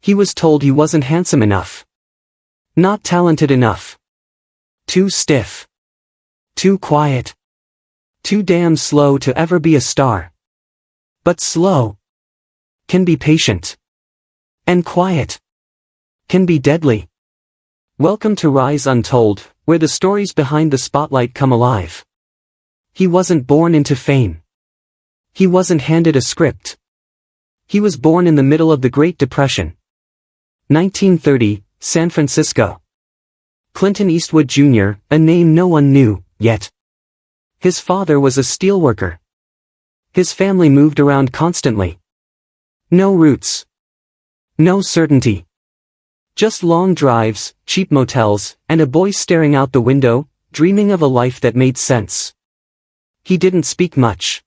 He was told he wasn't handsome enough. Not talented enough. Too stiff. Too quiet. Too damn slow to ever be a star. But slow can be patient. And quiet can be deadly. Welcome to Rise Untold, where the stories behind the spotlight come alive. He wasn't born into fame. He wasn't handed a script. He was born in the middle of the Great Depression. 1930, San Francisco. Clint Eastwood Jr., a name no one knew, yet. His father was a steelworker. His family moved around constantly. No roots. No certainty. Just long drives, cheap motels, and a boy staring out the window, dreaming of a life that made sense. He didn't speak much.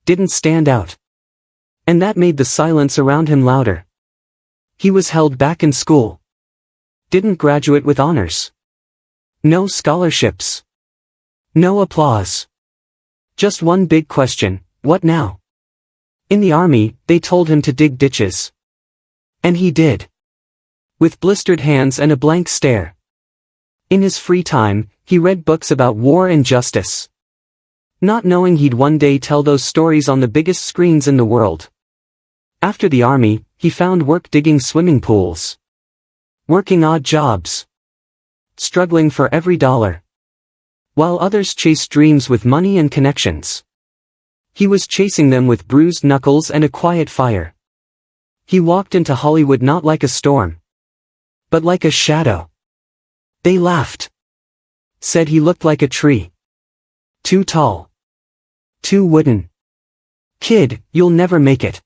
Didn't stand out. And that made the silence around him louder. He was held back in school. Didn't graduate with honors. No scholarships. No applause. Just one big question, what now? In the army, they told him to dig ditches. And he did. With blistered hands and a blank stare. In his free time, he read books about war and justice. Not knowing he'd one day tell those stories on the biggest screens in the world. After the army, he found work digging swimming pools. Working odd jobs. Struggling for every dollar. While others chased dreams with money and connections. He was chasing them with bruised knuckles and a quiet fire. He walked into Hollywood not like a storm. But like a shadow. They laughed. Said he looked like a tree. Too tall. Too wooden. Kid, you'll never make it.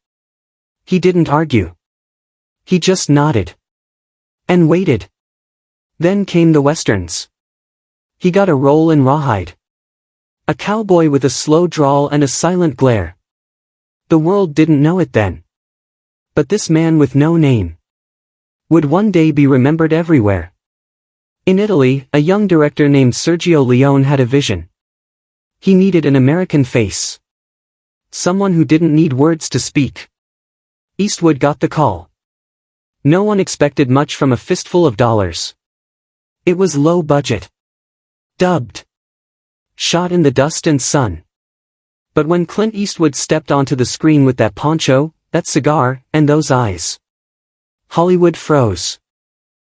He didn't argue. He just nodded. And waited. Then came the westerns. He got a role in Rawhide. A cowboy with a slow drawl and a silent glare. The world didn't know it then. But this man with no name would one day be remembered everywhere. In Italy, a young director named Sergio Leone had a vision. He needed an American face. Someone who didn't need words to speak. Eastwood got the call. No one expected much from a fistful of dollars. It was low budget. Dubbed. Shot in the dust and sun. But when Clint Eastwood stepped onto the screen with that poncho, that cigar, and those eyes, Hollywood froze.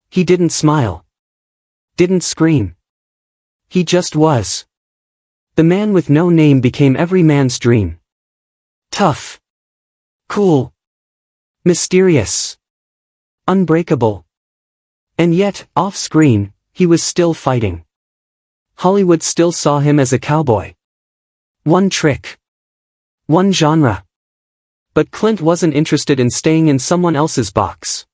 He didn't smile. Didn't scream. He just was. The man with no name became every man's dream. Tough. Cool. Mysterious. Unbreakable. And yet, off-screen, he was still fighting. Hollywood still saw him as a cowboy. One trick. One genre. But Clint wasn't interested in staying in someone else's box.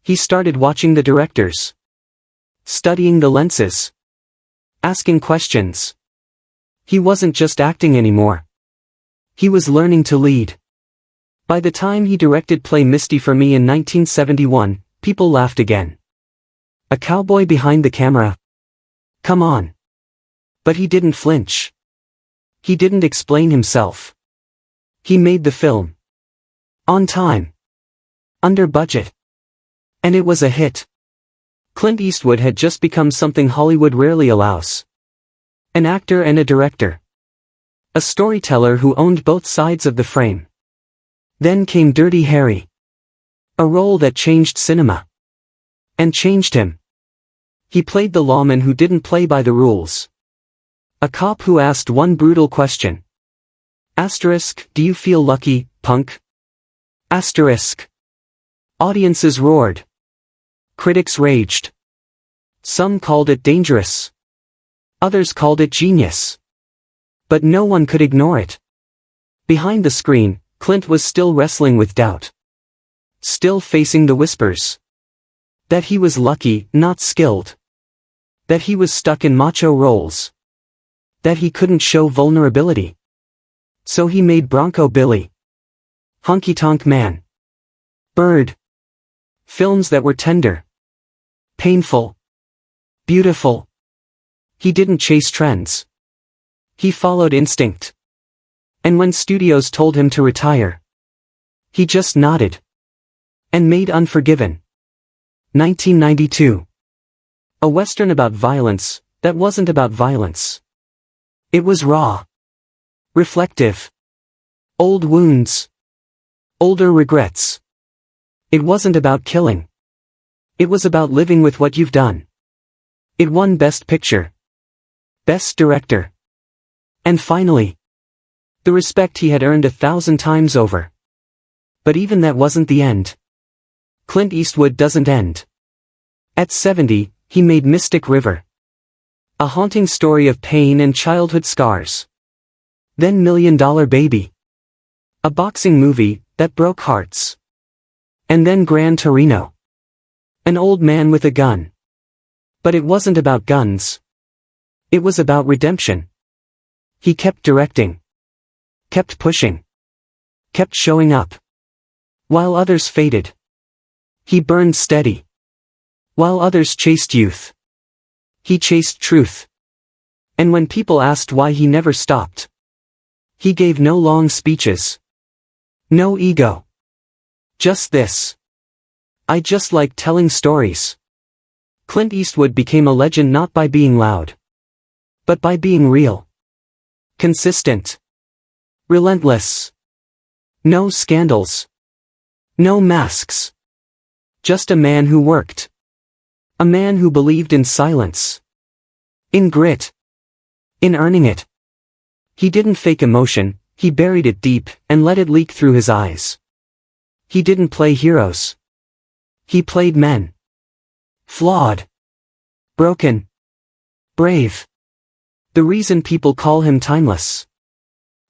He started watching the directors. Studying the lenses. Asking questions. He wasn't just acting anymore. He was learning to lead. By the time he directed Play Misty for Me in 1971, people laughed again. A cowboy behind the camera? Come on. But he didn't flinch. He didn't explain himself. He made the film. On time. Under budget. And it was a hit. Clint Eastwood had just become something Hollywood rarely allows. An actor and a director. A storyteller who owned both sides of the frame. Then came Dirty Harry. A role that changed cinema. And changed him. He played the lawman who didn't play by the rules. A cop who asked one brutal question. Asterisk, do you feel lucky, punk? Asterisk. Audiences roared. Critics raged. Some called it dangerous. Others called it genius. But no one could ignore it. Behind the screen, Clint was still wrestling with doubt. Still facing the whispers. That he was lucky, not skilled. That he was stuck in macho roles. That he couldn't show vulnerability. So he made Bronco Billy. Honky Tonk Man. Bird. Films that were tender. Painful. Beautiful. He didn't chase trends. He followed instinct. And when studios told him to retire, he just nodded. And made Unforgiven. 1992. A western about violence, that wasn't about violence. It was raw. Reflective. Old wounds. Older regrets. It wasn't about killing. It was about living with what you've done. It won Best Picture. Best Director. And finally, the respect he had earned 1,000 times over. But even that wasn't the end. Clint Eastwood doesn't end. At 70, he made Mystic River. A haunting story of pain and childhood scars. Then $1 Million Baby. A boxing movie that broke hearts. And then Gran Torino. An old man with a gun. But it wasn't about guns. It was about redemption. He kept directing. Kept pushing. Kept showing up. While others faded. He burned steady. While others chased youth. He chased truth. And when people asked why he never stopped, he gave no long speeches. No ego. Just this. I just like telling stories. Clint Eastwood became a legend not by being loud, but by being real. Consistent. Relentless. No scandals. No masks. Just a man who worked. A man who believed in silence. In grit. In earning it. He didn't fake emotion, he buried it deep and let it leak through his eyes. He didn't play heroes. He played men. Flawed. Broken. Brave. The reason people call him timeless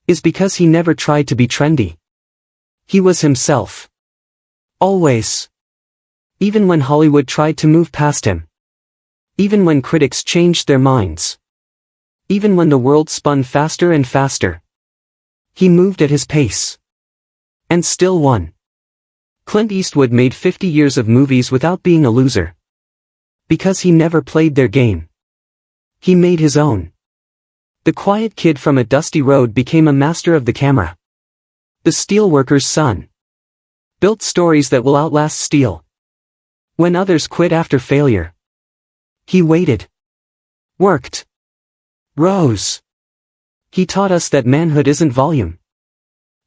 is because he never tried to be trendy. He was himself. Always. Even when Hollywood tried to move past him. Even when critics changed their minds. Even when the world spun faster and faster. He moved at his pace. And still won. Clint Eastwood made 50 years of movies without being a loser. Because he never played their game. He made his own. The quiet kid from a dusty road became a master of the camera. The steelworker's son. Built stories that will outlast steel. When others quit after failure. He waited. Worked. Rose. He taught us that manhood isn't volume.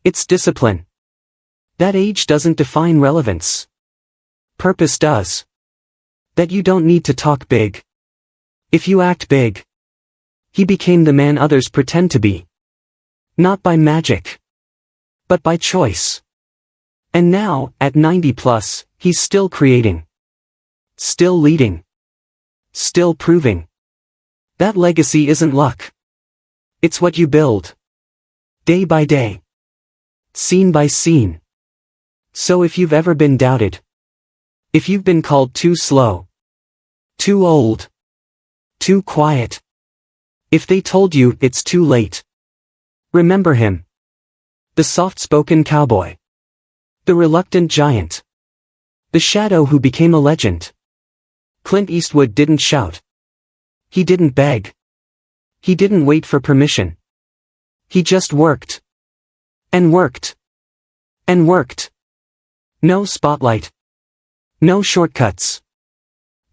It's discipline. That age doesn't define relevance. Purpose does. That you don't need to talk big. If you act big. He became the man others pretend to be. Not by magic. But by choice. And now, at 90 plus, he's still creating. Still leading. Still proving. That legacy isn't luck. It's what you build. Day by day. Scene by scene. So if you've ever been doubted. If you've been called too slow. Too old. Too quiet. If they told you it's too late. Remember him. The soft-spoken cowboy. The reluctant giant. The shadow who became a legend. Clint Eastwood didn't shout. He didn't beg. He didn't wait for permission. He just worked. And worked. And worked. No spotlight. No shortcuts.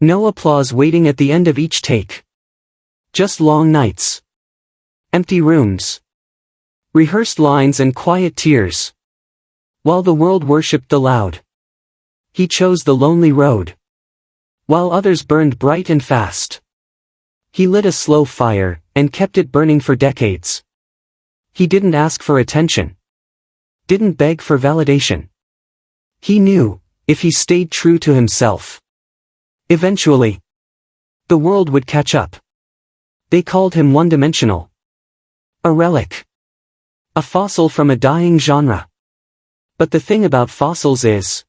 No applause waiting at the end of each take. Just long nights. Empty rooms. Rehearsed lines and quiet tears. While the world worshipped the loud. He chose the lonely road. While others burned bright and fast. He lit a slow fire, and kept it burning for decades. He didn't ask for attention. Didn't beg for validation. He knew, if he stayed true to himself. Eventually. The world would catch up. They called him one-dimensional. A relic. A fossil from a dying genre. But the thing about fossils is.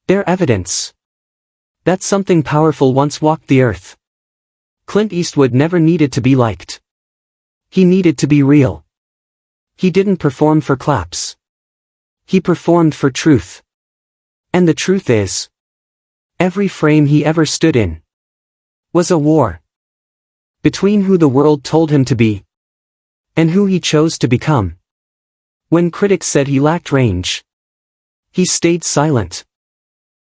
They're evidence. That something powerful once walked the earth. Clint Eastwood never needed to be liked. He needed to be real. He didn't perform for claps. He performed for truth. And the truth is. Every frame he ever stood in. Was a war. Between who the world told him to be. And who he chose to become. When critics said he lacked range. He stayed silent.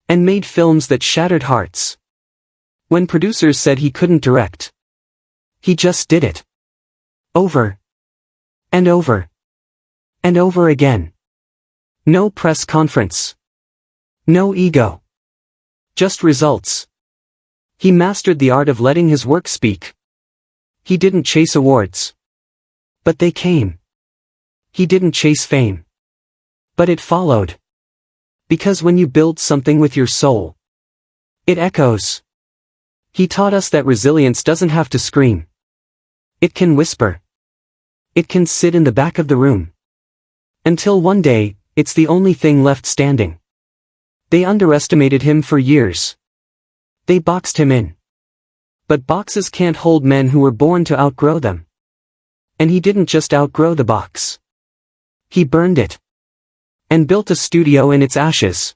And made films that shattered hearts. When producers said he couldn't direct, he just did it. Over. And over. And over again. No press conference. No ego. Just results. He mastered the art of letting his work speak. He didn't chase awards. But they came. He didn't chase fame. But it followed. Because when you build something with your soul, it echoes. He taught us that resilience doesn't have to scream. It can whisper. It can sit in the back of the room. Until one day, it's the only thing left standing. They underestimated him for years. They boxed him in. But boxes can't hold men who were born to outgrow them. And he didn't just outgrow the box. He burned it. And built a studio in its ashes.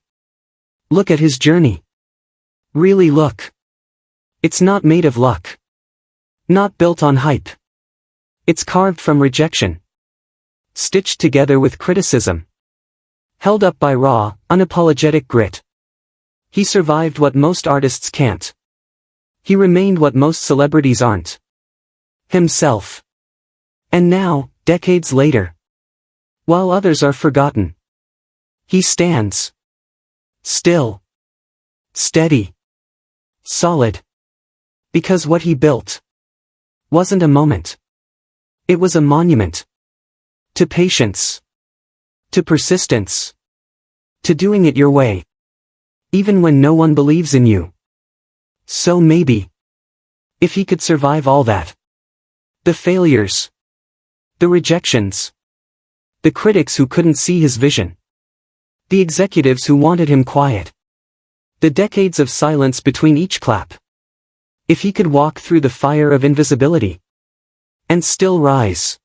Look at his journey. Really look. It's not made of luck. Not built on hype. It's carved from rejection. Stitched together with criticism. Held up by raw, unapologetic grit. He survived what most artists can't. He remained what most celebrities aren't. Himself. And now, decades later, while others are forgotten, he stands. Still. Steady. Solid. Because what he built wasn't a moment. It was a monument. To patience. To persistence. To doing it your way. Even when no one believes in you. So maybe, if he could survive all that. The failures. The rejections. The critics who couldn't see his vision. The executives who wanted him quiet. The decades of silence between each clap. If he could walk through the fire of invisibility. And still rise.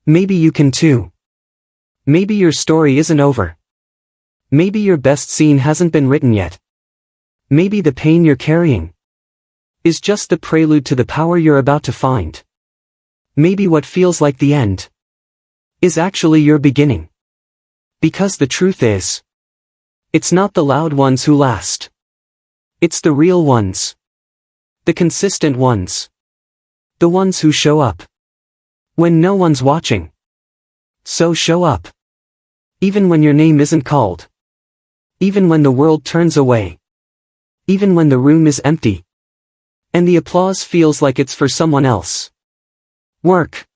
Maybe you can too. Maybe your story isn't over. Maybe your best scene hasn't been written yet. Maybe the pain you're carrying is just the prelude to the power you're about to find. Maybe what feels like the end is actually your beginning. Because the truth is, it's not the loud ones who last. It's the real ones. The consistent ones. The ones who show up when no one's watching. So show up. Even when your name isn't called. Even when the world turns away. Even when the room is empty. And the applause feels like it's for someone else. Work.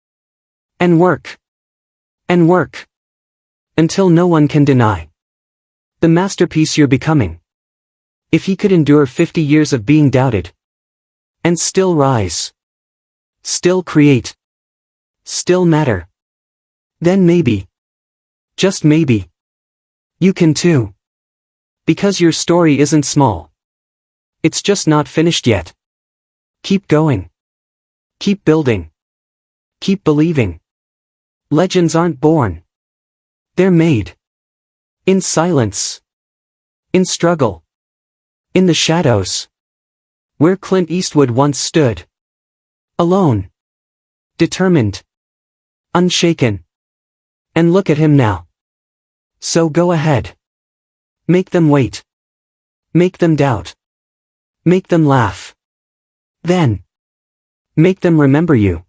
And work. And work. Until no one can deny the masterpiece you're becoming. If he could endure 50 years of being doubted. And still rise. Still create. Still matter. Then maybe. Just maybe. You can too. Because your story isn't small. It's just not finished yet. Keep going. Keep building. Keep believing. Legends aren't born. They're made. In silence. In struggle. In the shadows. Where Clint Eastwood once stood. Alone. Determined. Unshaken. And look at him now. So go ahead. Make them wait. Make them doubt. Make them laugh. Then. Make them remember you.